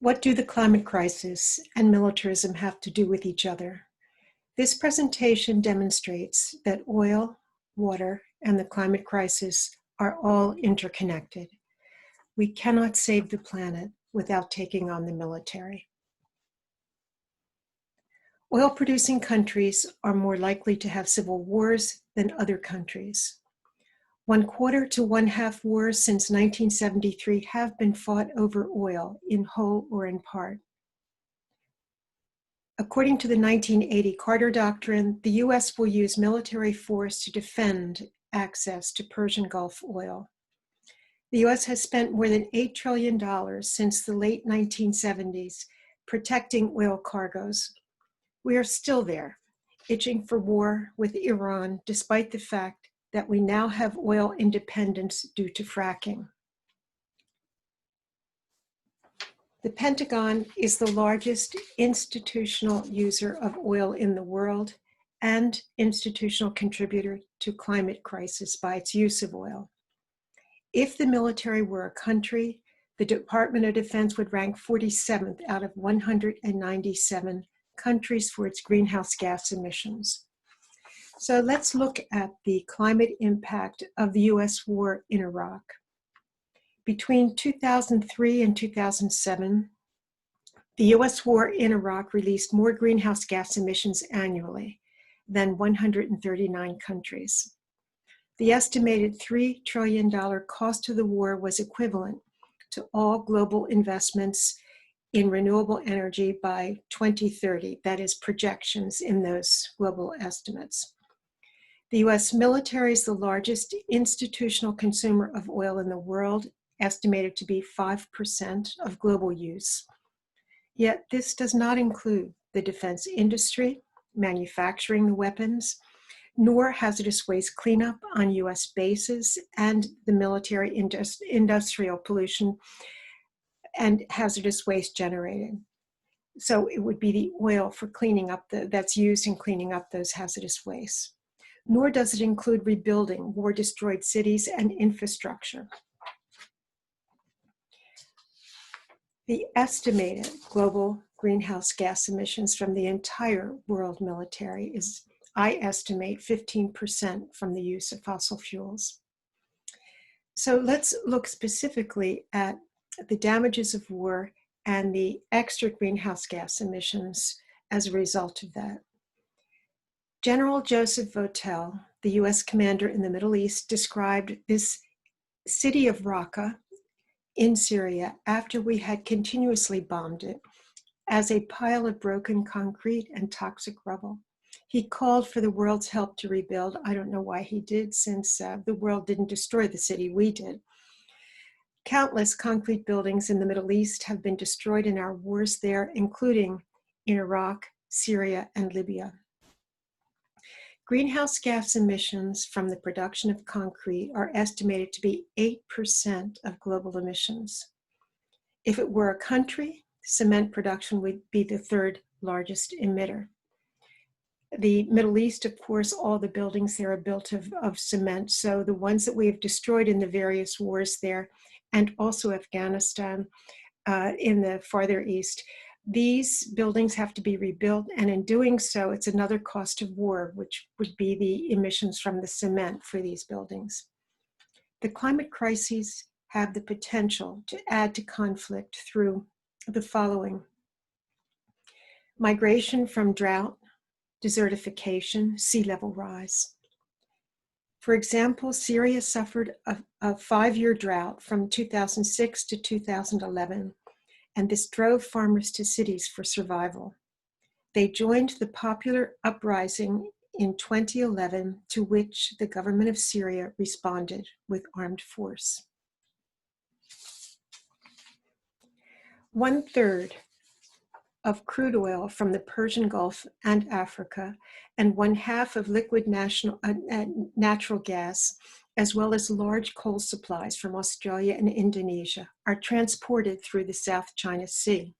What do the climate crisis and militarism have to do with each other? This presentation demonstrates that oil, water, and the climate crisis are all interconnected. We cannot save the planet without taking on the military. Oil-producing countries are more likely to have civil wars than other countries. 1/4 to 1/2 wars since 1973 have been fought over oil, in whole or in part. According to the 1980 Carter Doctrine, the U.S. will use military force to defend access to Persian Gulf oil. The U.S. has spent more than $8 trillion since the late 1970s protecting oil cargoes. We are still there, itching for war with Iran, despite the fact that we now have oil independence due to fracking. The Pentagon is the largest institutional user of oil in the world and institutional contributor to climate crisis by its use of oil. If the military were a country, the Department of Defense would rank 47th out of 197 countries for its greenhouse gas emissions. So let's look at the climate impact of the US war in Iraq. Between 2003 and 2007, the US war in Iraq released more greenhouse gas emissions annually than 139 countries. The estimated $3 trillion cost to the war was equivalent to all global investments in renewable energy by 2030, that is projections in those global estimates. The US military is the largest institutional consumer of oil in the world, estimated to be 5% of global use. Yet this does not include the defense industry, manufacturing the weapons, nor hazardous waste cleanup on US bases and the military industrial pollution and hazardous waste generated. So it would be the oil for cleaning up that's used in cleaning up those hazardous wastes. Nor does it include rebuilding war-destroyed cities and infrastructure. The estimated global greenhouse gas emissions from the entire world military is, I estimate, 15% from the use of fossil fuels. So let's look specifically at the damages of war and the extra greenhouse gas emissions as a result of that. General Joseph Votel, the US commander in the Middle East, described this city of Raqqa in Syria after we had continuously bombed it as a pile of broken concrete and toxic rubble. He called for the world's help to rebuild. I don't know why he did, since the world didn't destroy the city, we did. Countless concrete buildings in the Middle East have been destroyed in our wars there, including in Iraq, Syria, and Libya. Greenhouse gas emissions from the production of concrete are estimated to be 8% of global emissions. If it were a country, cement production would be the third largest emitter. The Middle East, of course, all the buildings there are built of cement, so the ones that we have destroyed in the various wars there, and also Afghanistan in the farther east, these buildings have to be rebuilt, and in doing so, it's another cost of war, which would be the emissions from the cement for these buildings. The climate crises have the potential to add to conflict through the following: migration from drought, desertification, sea level rise. For example, Syria suffered a 5-year drought from 2006 to 2011, and this drove farmers to cities for survival. They joined the popular uprising in 2011, to which the government of Syria responded with armed force. 1/3 of crude oil from the Persian Gulf and Africa, and 1/2 of liquid natural gas, as well as large coal supplies from Australia and Indonesia, are transported through the South China Sea.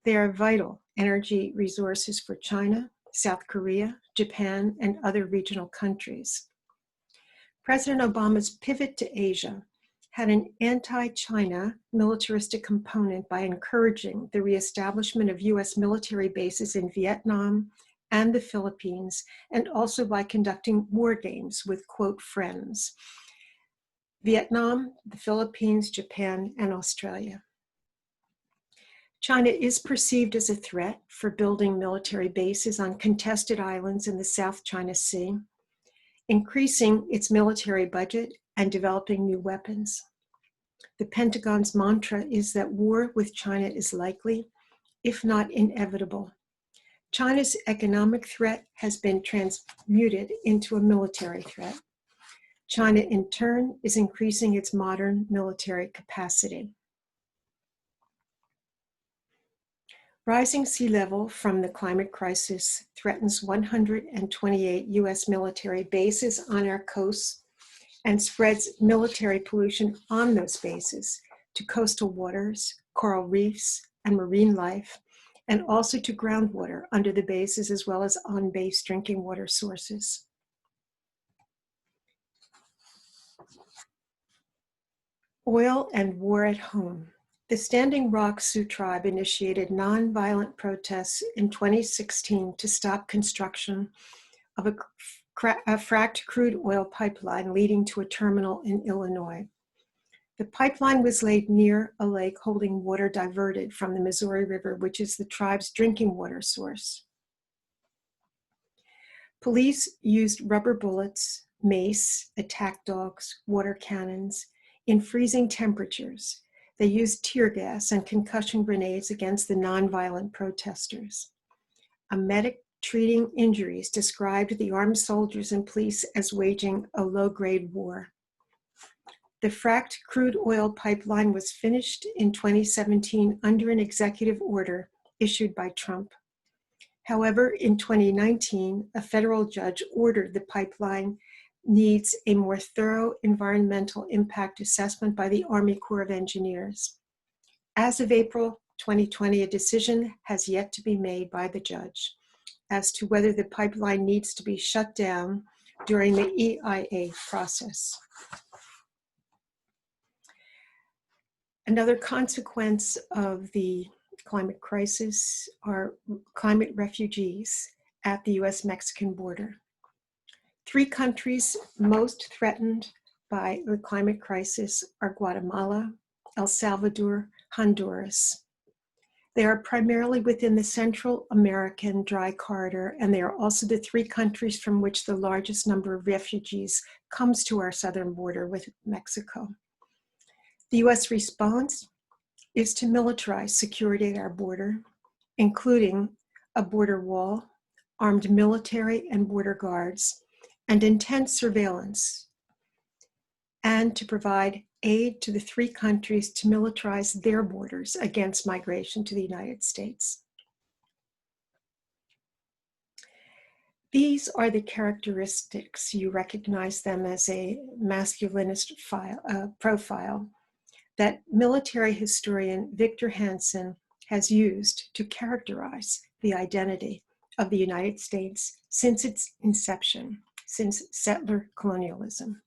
They are vital energy resources for China, South Korea, Japan, and other regional countries. President Obama's pivot to Asia had an anti-China militaristic component by encouraging the reestablishment of U.S. military bases in Vietnam and the Philippines, and also by conducting war games with, quote, friends. Vietnam, the Philippines, Japan, and Australia. China is perceived as a threat for building military bases on contested islands in the South China Sea, increasing its military budget and developing new weapons. The Pentagon's mantra is that war with China is likely, if not inevitable. China's economic threat has been transmuted into a military threat. China, in turn, is increasing its modern military capacity. Rising sea level from the climate crisis threatens 128 U.S. military bases on our coasts and spreads military pollution on those bases to coastal waters, coral reefs, and marine life, and also to groundwater under the bases as well as on-base drinking water sources. Oil and war at home. The Standing Rock Sioux Tribe initiated nonviolent protests in 2016 to stop construction of a fracked crude oil pipeline leading to a terminal in Illinois. The pipeline was laid near a lake holding water diverted from the Missouri River, which is the tribe's drinking water source. Police used rubber bullets, mace, attack dogs, water cannons in freezing temperatures. They used tear gas and concussion grenades against the nonviolent protesters. A medic treating injuries described the armed soldiers and police as waging a low-grade war. The fracked crude oil pipeline was finished in 2017 under an executive order issued by Trump. However, in 2019, a federal judge ordered the pipeline needs a more thorough environmental impact assessment by the Army Corps of Engineers. As of April 2020, a decision has yet to be made by the judge as to whether the pipeline needs to be shut down during the EIA process. Another consequence of the climate crisis are climate refugees at the US-Mexican border. 3 countries most threatened by the climate crisis are Guatemala, El Salvador, Honduras. They are primarily within the Central American dry corridor, and they are also the 3 countries from which the largest number of refugees comes to our southern border with Mexico. The US response is to militarize security at our border, including a border wall, armed military and border guards, and intense surveillance, and to provide aid to the 3 countries to militarize their borders against migration to the United States. These are the characteristics, you recognize them as a masculinist profile, that military historian Victor Hansen has used to characterize the identity of the United States since its inception, since settler colonialism.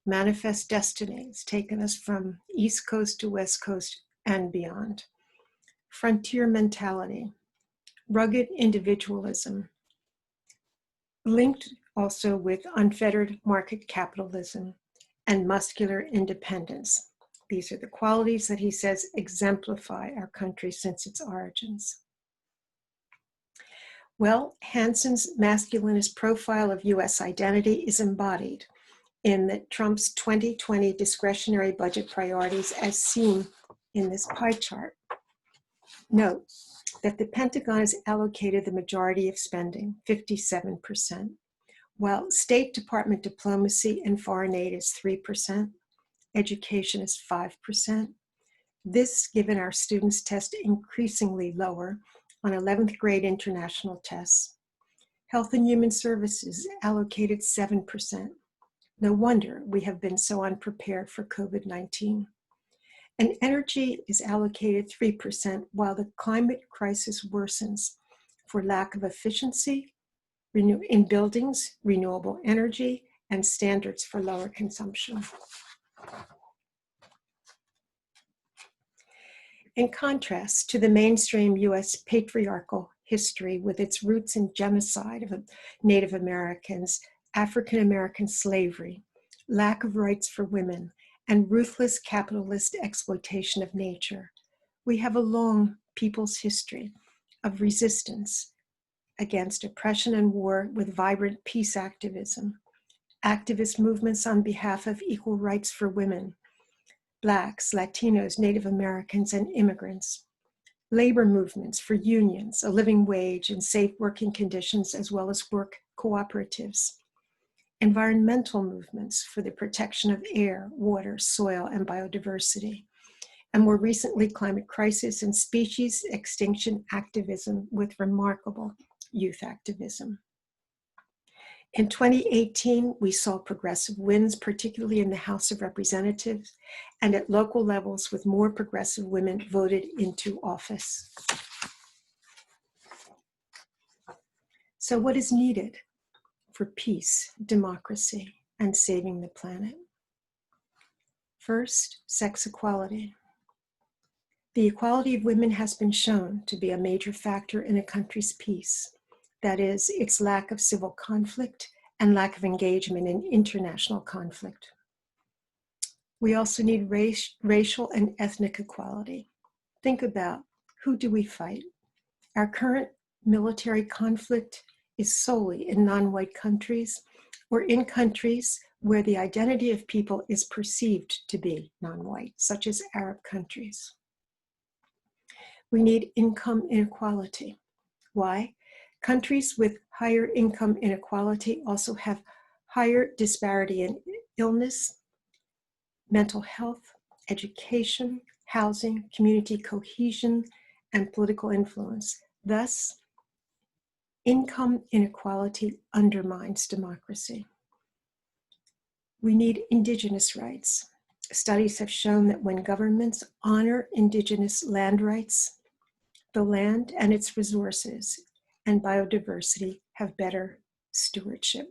Manifest destiny has taken us from East Coast to West Coast and beyond. Frontier mentality, rugged individualism, linked also with unfettered market capitalism and muscular independence. These are the qualities that he says exemplify our country since its origins. Well, Hansen's masculinist profile of US identity is embodied in Trump's 2020 discretionary budget priorities as seen in this pie chart. Note that the Pentagon has allocated the majority of spending, 57%, while State Department diplomacy and foreign aid is 3%, education is 5%. This, given our students test increasingly lower on 11th grade international tests. Health and Human Services allocated 7%. No wonder we have been so unprepared for COVID-19. And energy is allocated 3%, while the climate crisis worsens for lack of efficiency in buildings, renewable energy, and standards for lower consumption. In contrast to the mainstream US patriarchal history with its roots in genocide of Native Americans, African American slavery, lack of rights for women, and ruthless capitalist exploitation of nature, we have a long people's history of resistance against oppression and war with vibrant peace activism, activist movements on behalf of equal rights for women, Blacks, Latinos, Native Americans, and immigrants, labor movements for unions, a living wage, and safe working conditions, as well as work cooperatives, environmental movements for the protection of air, water, soil, and biodiversity, and more recently, climate crisis and species extinction activism with remarkable youth activism. In 2018, we saw progressive wins, particularly in the House of Representatives and at local levels, with more progressive women voted into office. So what is needed for peace, democracy, and saving the planet? First, sex equality. The equality of women has been shown to be a major factor in a country's peace. That is, its lack of civil conflict and lack of engagement in international conflict. We also need racial and ethnic equality. Think about, who do we fight? Our current military conflict is solely in non-white countries or in countries where the identity of people is perceived to be non-white, such as Arab countries. We need income inequality. Why? Countries with higher income inequality also have higher disparity in illness, mental health, education, housing, community cohesion, and political influence. Thus, income inequality undermines democracy. We need indigenous rights. Studies have shown that when governments honor indigenous land rights, the land and its resources and biodiversity have better stewardship.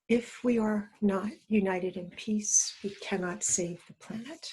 If we are not united in peace, we cannot save the planet.